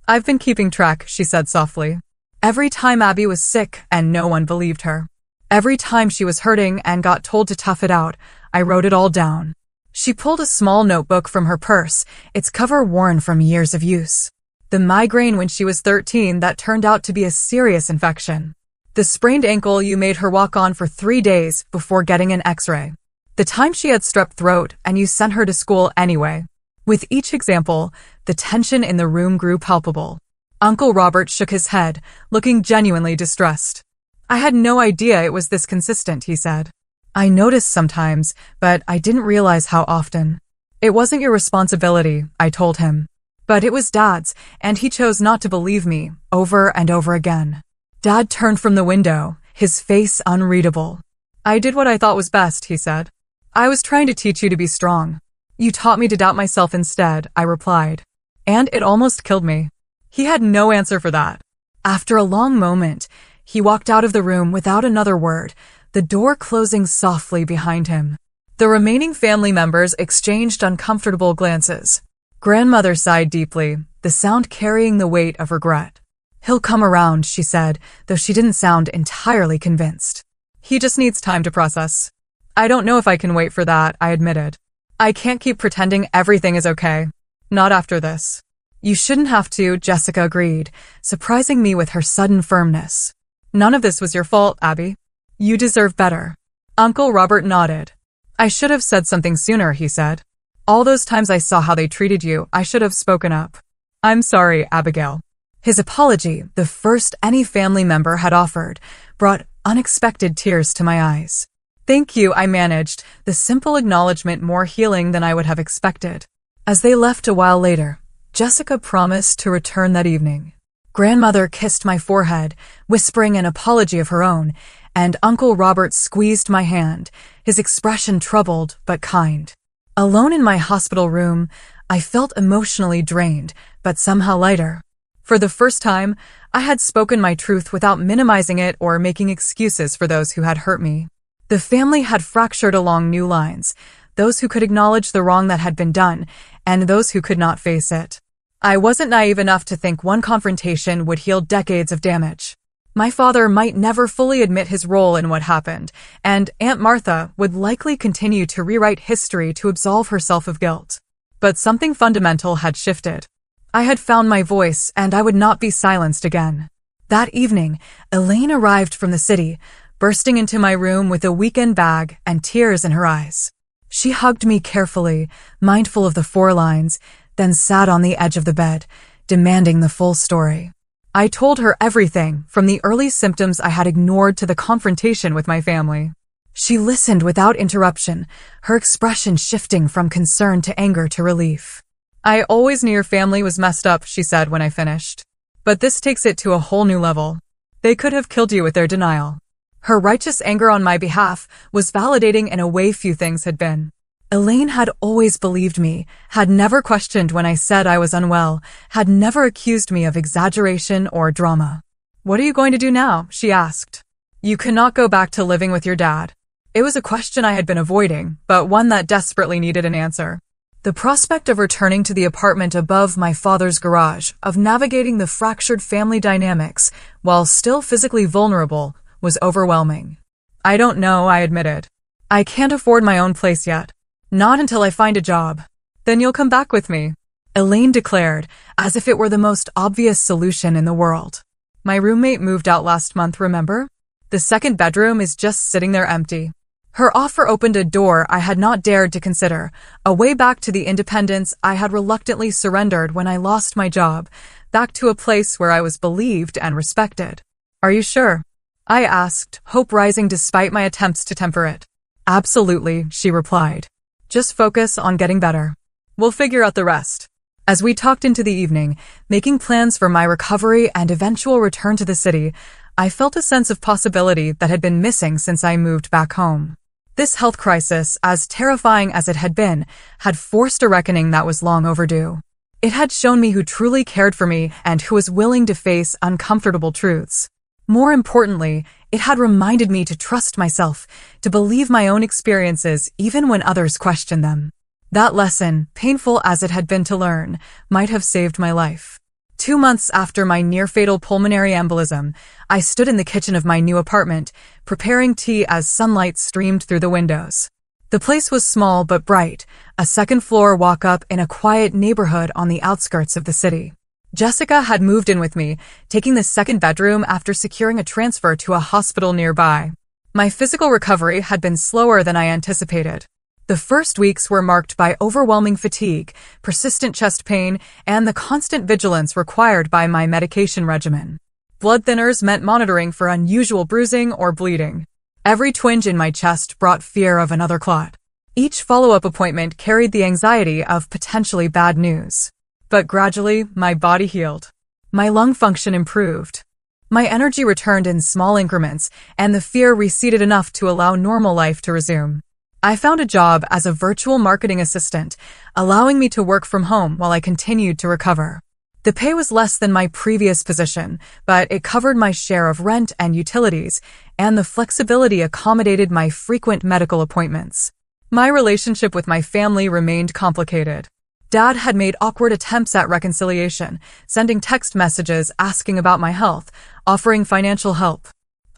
I've been keeping track, she said softly. Every time Abby was sick and no one believed her. Every time she was hurting and got told to tough it out, I wrote it all down. She pulled a small notebook from her purse, its cover worn from years of use. The migraine when she was 13 that turned out to be a serious infection. The sprained ankle you made her walk on for 3 days before getting an x-ray. The time she had strep throat and you sent her to school anyway. With each example, the tension in the room grew palpable. Uncle Robert shook his head, looking genuinely distressed. I had no idea it was this consistent, he said. I noticed sometimes, but I didn't realize how often. It wasn't your responsibility, I told him. But it was Dad's, and he chose not to believe me, over and over again. Dad turned from the window, his face unreadable. I did what I thought was best, he said. I was trying to teach you to be strong. You taught me to doubt myself instead, I replied. And it almost killed me. He had no answer for that. After a long moment, he walked out of the room without another word, the door closing softly behind him. The remaining family members exchanged uncomfortable glances. Grandmother sighed deeply, the sound carrying the weight of regret. He'll come around, she said, though she didn't sound entirely convinced. He just needs time to process. I don't know if I can wait for that, I admitted. I can't keep pretending everything is okay. Not after this. You shouldn't have to, Jessica agreed, surprising me with her sudden firmness. None of this was your fault, Abby. You deserve better. Uncle Robert nodded. I should have said something sooner, he said. All those times I saw how they treated you, I should have spoken up. I'm sorry, Abigail. His apology, the first any family member had offered, brought unexpected tears to my eyes. Thank you, I managed, the simple acknowledgement more healing than I would have expected. As they left a while later, Jessica promised to return that evening. Grandmother kissed my forehead, whispering an apology of her own, and Uncle Robert squeezed my hand, his expression troubled but kind. Alone in my hospital room, I felt emotionally drained, but somehow lighter. For the first time, I had spoken my truth without minimizing it or making excuses for those who had hurt me. The family had fractured along new lines, those who could acknowledge the wrong that had been done, and those who could not face it. I wasn't naive enough to think one confrontation would heal decades of damage. My father might never fully admit his role in what happened, and Aunt Martha would likely continue to rewrite history to absolve herself of guilt. But something fundamental had shifted. I had found my voice, and I would not be silenced again. That evening, Elaine arrived from the city, bursting into my room with a weekend bag and tears in her eyes. She hugged me carefully, mindful of the 4 lines, then sat on the edge of the bed, demanding the full story. I told her everything, from the early symptoms I had ignored to the confrontation with my family. She listened without interruption, her expression shifting from concern to anger to relief. I always knew your family was messed up, she said when I finished. But this takes it to a whole new level. They could have killed you with their denial. Her righteous anger on my behalf was validating in a way few things had been. Elaine had always believed me, had never questioned when I said I was unwell, had never accused me of exaggeration or drama. What are you going to do now? She asked. You cannot go back to living with your dad. It was a question I had been avoiding, but one that desperately needed an answer. The prospect of returning to the apartment above my father's garage, of navigating the fractured family dynamics while still physically vulnerable, was overwhelming. I don't know, I admitted. I can't afford my own place yet. Not until I find a job. Then you'll come back with me, Elaine declared, as if it were the most obvious solution in the world. My roommate moved out last month, remember? The second bedroom is just sitting there empty. Her offer opened a door I had not dared to consider, a way back to the independence I had reluctantly surrendered when I lost my job, back to a place where I was believed and respected. Are you sure? I asked, hope rising despite my attempts to temper it. Absolutely, she replied. Just focus on getting better. We'll figure out the rest. As we talked into the evening, making plans for my recovery and eventual return to the city, I felt a sense of possibility that had been missing since I moved back home. This health crisis, as terrifying as it had been, had forced a reckoning that was long overdue. It had shown me who truly cared for me and who was willing to face uncomfortable truths. More importantly, it had reminded me to trust myself, to believe my own experiences even when others questioned them. That lesson, painful as it had been to learn, might have saved my life. 2 months after my near-fatal pulmonary embolism, I stood in the kitchen of my new apartment, preparing tea as sunlight streamed through the windows. The place was small but bright, a second-floor walk-up in a quiet neighborhood on the outskirts of the city. Jessica had moved in with me, taking the second bedroom after securing a transfer to a hospital nearby. My physical recovery had been slower than I anticipated. The first weeks were marked by overwhelming fatigue, persistent chest pain, and the constant vigilance required by my medication regimen. Blood thinners meant monitoring for unusual bruising or bleeding. Every twinge in my chest brought fear of another clot. Each follow-up appointment carried the anxiety of potentially bad news. But gradually, my body healed. My lung function improved. My energy returned in small increments, and the fear receded enough to allow normal life to resume. I found a job as a virtual marketing assistant, allowing me to work from home while I continued to recover. The pay was less than my previous position, but it covered my share of rent and utilities, and the flexibility accommodated my frequent medical appointments. My relationship with my family remained complicated. Dad had made awkward attempts at reconciliation, sending text messages asking about my health, offering financial help.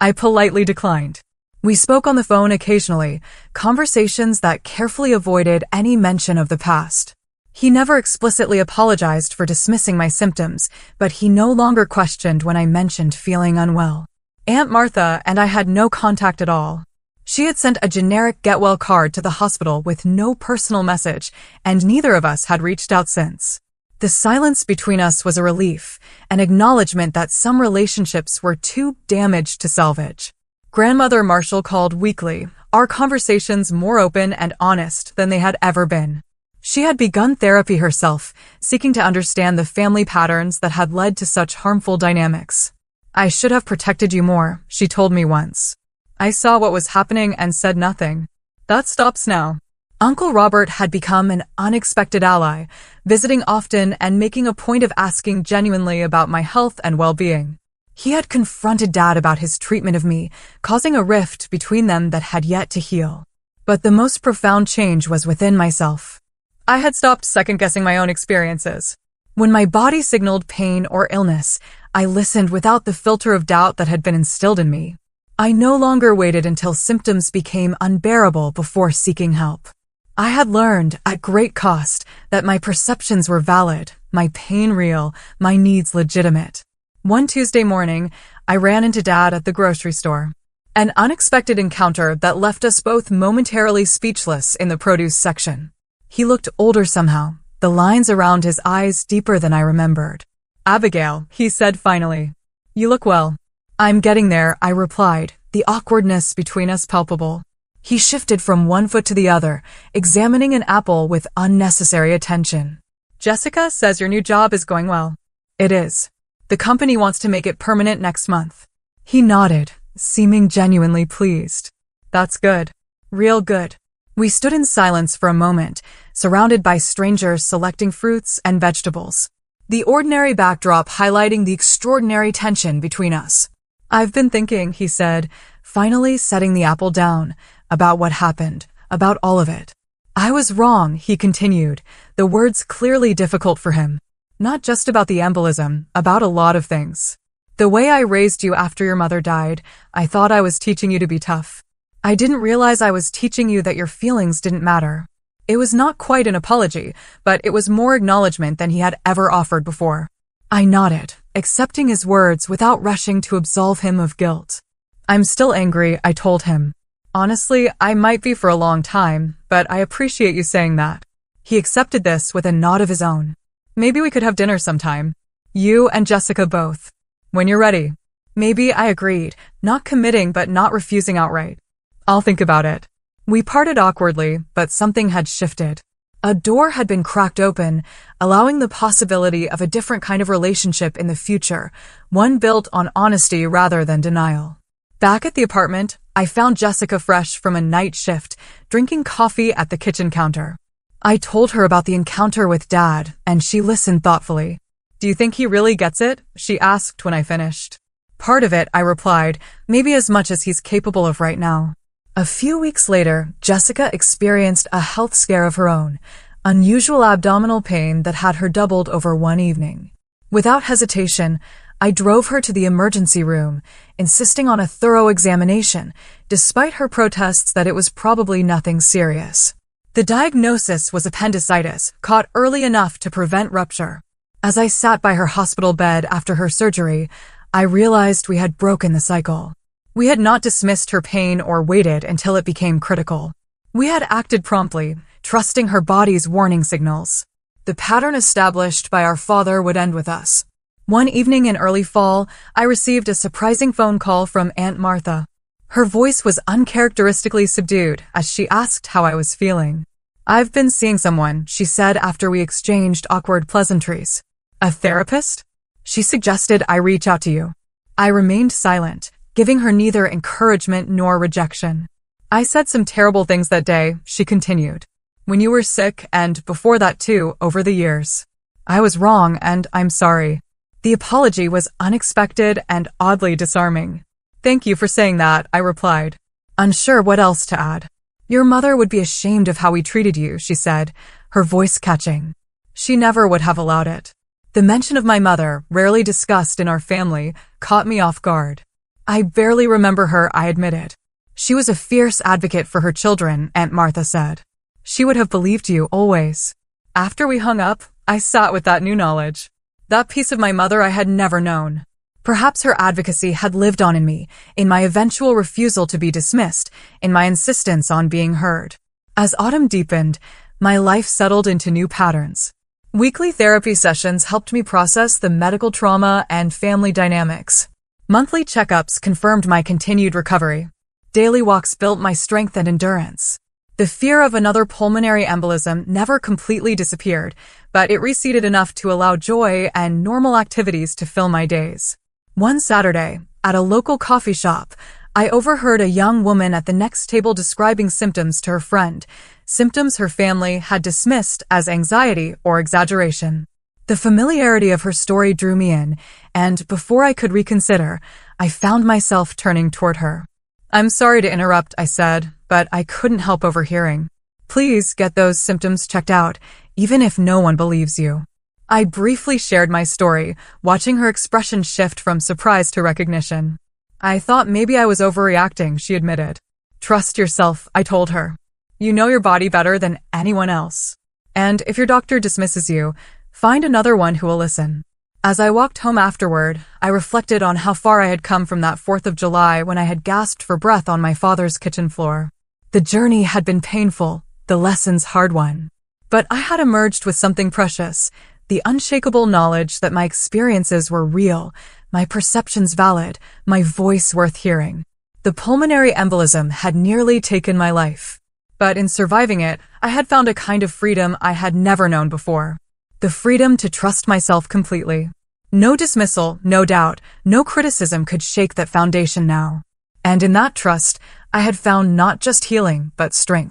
I politely declined. We spoke on the phone occasionally, conversations that carefully avoided any mention of the past. He never explicitly apologized for dismissing my symptoms, but he no longer questioned when I mentioned feeling unwell. Aunt Martha and I had no contact at all. She had sent a generic get-well card to the hospital with no personal message, and neither of us had reached out since. The silence between us was a relief, an acknowledgement that some relationships were too damaged to salvage. Grandmother Marshall called weekly, our conversations more open and honest than they had ever been. She had begun therapy herself, seeking to understand the family patterns that had led to such harmful dynamics. "I should have protected you more," she told me once. I saw what was happening and said nothing. That stops now. Uncle Robert had become an unexpected ally, visiting often and making a point of asking genuinely about my health and well-being. He had confronted Dad about his treatment of me, causing a rift between them that had yet to heal. But the most profound change was within myself. I had stopped second-guessing my own experiences. When my body signaled pain or illness, I listened without the filter of doubt that had been instilled in me. I no longer waited until symptoms became unbearable before seeking help. I had learned, at great cost, that my perceptions were valid, my pain real, my needs legitimate. One Tuesday morning, I ran into Dad at the grocery store. An unexpected encounter that left us both momentarily speechless in the produce section. He looked older somehow, the lines around his eyes deeper than I remembered. "Abigail," he said finally. "You look well." "I'm getting there," I replied, the awkwardness between us palpable. He shifted from one foot to the other, examining an apple with unnecessary attention. "Jessica says your new job is going well." "It is. The company wants to make it permanent next month." He nodded, seeming genuinely pleased. "That's good. Real good." We stood in silence for a moment, surrounded by strangers selecting fruits and vegetables. The ordinary backdrop highlighting the extraordinary tension between us. "I've been thinking," he said, finally setting the apple down, "about what happened, about all of it." "I was wrong," he continued, the words clearly difficult for him. "Not just about the embolism, about a lot of things. The way I raised you after your mother died, I thought I was teaching you to be tough. I didn't realize I was teaching you that your feelings didn't matter." It was not quite an apology, but it was more acknowledgement than he had ever offered before. I nodded, accepting his words without rushing to absolve him of guilt. "I'm still angry," I told him. "Honestly, I might be for a long time, but I appreciate you saying that." He accepted this with a nod of his own. "Maybe we could have dinner sometime. You and Jessica both. When you're ready." "Maybe," I agreed, not committing but not refusing outright. "I'll think about it." We parted awkwardly, but something had shifted. A door had been cracked open, allowing the possibility of a different kind of relationship in the future, one built on honesty rather than denial. Back at the apartment, I found Jessica fresh from a night shift, drinking coffee at the kitchen counter. I told her about the encounter with Dad, and she listened thoughtfully. "Do you think he really gets it?" she asked when I finished. "Part of it," I replied, "maybe as much as he's capable of right now." A few weeks later, Jessica experienced a health scare of her own, unusual abdominal pain that had her doubled over one evening. Without hesitation, I drove her to the emergency room, insisting on a thorough examination, despite her protests that it was probably nothing serious. The diagnosis was appendicitis, caught early enough to prevent rupture. As I sat by her hospital bed after her surgery, I realized we had broken the cycle. We had not dismissed her pain or waited until it became critical. We had acted promptly, trusting her body's warning signals. The pattern established by our father would end with us. One evening in early fall, I received a surprising phone call from Aunt Martha. Her voice was uncharacteristically subdued as she asked how I was feeling. "I've been seeing someone," she said after we exchanged awkward pleasantries. "A therapist?" She suggested I reach out to you. I remained silent, giving her neither encouragement nor rejection. "I said some terrible things that day," she continued. "When you were sick, and before that too, over the years. I was wrong, and I'm sorry." The apology was unexpected and oddly disarming. "Thank you for saying that," I replied, unsure what else to add. "Your mother would be ashamed of how we treated you," she said, her voice catching. She never would have allowed it. The mention of my mother, rarely discussed in our family, caught me off guard. "I barely remember her," I admitted. "She was a fierce advocate for her children," Aunt Martha said. "She would have believed you always." After we hung up, I sat with that new knowledge. That piece of my mother I had never known. Perhaps her advocacy had lived on in me, in my eventual refusal to be dismissed, in my insistence on being heard. As autumn deepened, my life settled into new patterns. Weekly therapy sessions helped me process the medical trauma and family dynamics. Monthly checkups confirmed my continued recovery. Daily walks built my strength and endurance. The fear of another pulmonary embolism never completely disappeared, but it receded enough to allow joy and normal activities to fill my days. One Saturday, at a local coffee shop, I overheard a young woman at the next table describing symptoms to her friend, symptoms her family had dismissed as anxiety or exaggeration. The familiarity of her story drew me in, and before I could reconsider, I found myself turning toward her. "I'm sorry to interrupt," I said, but I couldn't help overhearing. "Please get those symptoms checked out, even if no one believes you." I briefly shared my story, watching her expression shift from surprise to recognition. "I thought maybe I was overreacting," she admitted. "Trust yourself," I told her. "You know your body better than anyone else. And if your doctor dismisses you, find another one who will listen." As I walked home afterward, I reflected on how far I had come from that 4th of July when I had gasped for breath on my father's kitchen floor. The journey had been painful, the lessons hard-won. But I had emerged with something precious, the unshakable knowledge that my experiences were real, my perceptions valid, my voice worth hearing. The pulmonary embolism had nearly taken my life. But in surviving it, I had found a kind of freedom I had never known before. The freedom to trust myself completely. No dismissal, no doubt, no criticism could shake that foundation now. And in that trust, I had found not just healing, but strength.